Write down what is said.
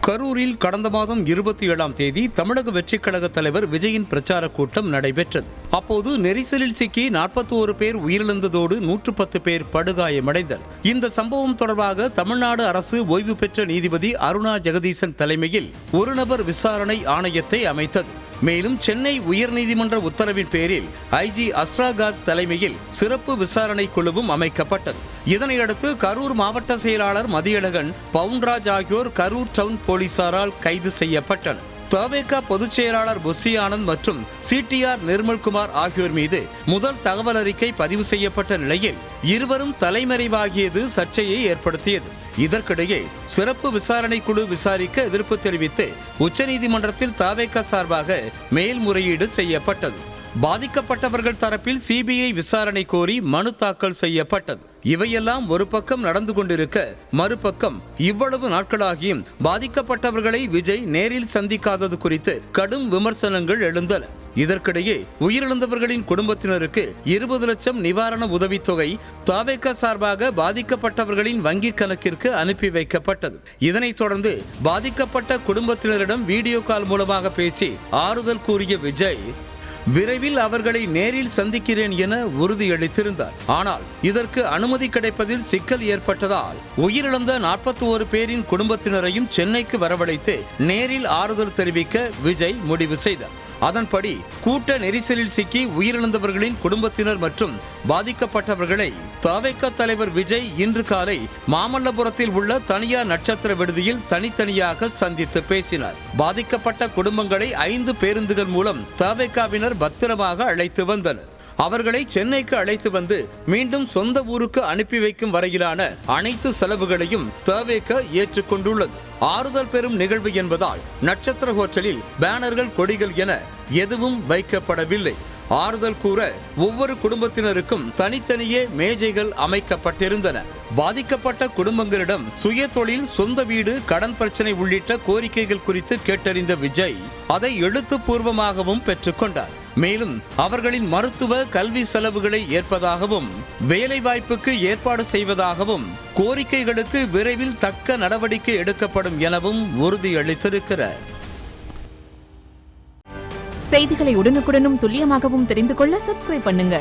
கரூரில் கடந்த மாதம் 27ஆம் தேதி தமிழக வெற்றிக் கழக தலைவர் விஜயின் பிரச்சார கூட்டம் நடைபெற்றது. அப்போது நெரிசலில் சிக்கி 41 பேர் உயிரிழந்ததோடு 110 பேர் படுகாயமடைந்தனர். இந்த சம்பவம் தொடர்பாக தமிழ்நாடு அரசு ஓய்வு பெற்ற நீதிபதி அருணா ஜெகதீசன் தலைமையில் ஒரு நபர் விசாரணை ஆணையத்தை அமைத்தது. மேலும் சென்னை உயர்நீதிமன்ற உத்தரவின் பேரில் ஐஜி அஸ்ரா கார்க் தலைமையில் சிறப்பு விசாரணை குழுவும் அமைக்கப்பட்டது. இதனையடுத்து கரூர் மாவட்ட செயலாளர் மதியழகன், பவுன்ராஜ் ஆகியோர் கரூர் டவுன் போலீசாரால் கைது செய்யப்பட்டனர். தவேக பொதுச் செயலாளர் புஷி ஆனந்த் மற்றும் சிடிஆர் நிர்மல்குமார் ஆகியோர் மீது முதல் தகவல் அறிக்கை பதிவு செய்யப்பட்ட நிலையில் இருவரும் தலைமறைவாகியது சர்ச்சையை ஏற்படுத்தியது. இதற்கிடையே சிறப்பு விசாரணை குழு விசாரிக்க எதிர்ப்பு தெரிவித்து உச்சநீதிமன்றத்தில் தவேக சார்பாக மேல்முறையீடு செய்யப்பட்டது. பாதிக்கப்பட்டவர்கள் தரப்பில் சிபிஐ விசாரணை கோரி மனு தாக்கல் செய்யப்பட்டது. இவையெல்லாம் ஒரு பக்கம் நடந்து கொண்டிருக்க, மறுபக்கம் இவ்வளவு நாட்களாகியும் பாதிக்கப்பட்டவர்களை விஜய் நேரில் சந்திக்காதது குறித்து கடும் விமர்சனங்கள் எழுந்தன. இதற்கிடையே உயிரிழந்தவர்களின் குடும்பத்தினருக்கு 20 லட்சம் நிவாரண உதவித்தொகை தவேக சார்பாக பாதிக்கப்பட்டவர்களின் வங்கிக் கணக்கிற்கு அனுப்பி வைக்கப்பட்டது. இதனைத் தொடர்ந்து பாதிக்கப்பட்ட குடும்பத்தினரிடம் வீடியோ கால் மூலமாக பேசி ஆறுதல் கூறிய விஜய் விரைவில் அவர்களை நேரில் சந்திக்கிறேன் என உறுதியளித்திருந்தார். ஆனால் இதற்கு அனுமதி கிடைப்பதில் சிக்கல் ஏற்பட்டதால் உயிரிழந்த 41 பேரின் குடும்பத்தினரையும் சென்னைக்கு வரவழைத்து நேரில் ஆறுதல் தெரிவிக்க விஜய் முடிவு செய்தார். அதன்படி கூட்ட நெரிசலில் சிக்கி உயிரிழந்தவர்களின் குடும்பத்தினர் மற்றும் பாதிக்கப்பட்டவர்களை தவேக தலைவர் விஜய் இன்று காலை மாமல்லபுரத்தில் உள்ள தனியார் நட்சத்திர விடுதியில் தனித்தனியாக சந்தித்து பேசினார். பாதிக்கப்பட்ட குடும்பங்களை 5 பேருந்துகள் மூலம் தவேகவினர் பத்திரமாக அழைத்து வந்தனர். அவர்களை சென்னைக்கு அழைத்து வந்து மீண்டும் சொந்த ஊருக்கு அனுப்பி வைக்கும் வரையிலான அனைத்து செலவுகளையும் தவேக ஏற்றுக்கொண்டுள்ளது. ஆறுதல் பெறும் நிகழ்வு என்பதால் நட்சத்திர ஹோட்டலில் பேனர்கள், கொடிகள் என எதுவும் வைக்கப்படவில்லை. ஆறுதல் கூற ஒவ்வொரு குடும்பத்தினருக்கும் தனித்தனியே மேஜைகள் அமைக்கப்பட்டிருந்தன. பாதிக்கப்பட்ட குடும்பங்களிடம் சுய தொழில், சொந்த வீடு, கடன் பிரச்சனை உள்ளிட்ட கோரிக்கைகள் குறித்து கேட்டறிந்த விஜய் அதை எழுத்துப்பூர்வமாகவும் பெற்றுக்கொண்டார். மேலும் அவர்களின் மருத்துவ, கல்வி செலவுகளை ஏற்பதாகவும், வேலை வாய்ப்புக்கு ஏற்பாடு செய்வதாகவும், கோரிக்கைகளுக்கு விரைவில் தக்க நடவடிக்கை எடுக்கப்படும் எனவும் உறுதியளித்திருக்கிறார். செய்திகளை உடனுக்குடனும் துல்லியமாகவும் தெரிந்து கொள்ள சப்ஸ்கிரைப் பண்ணுங்க.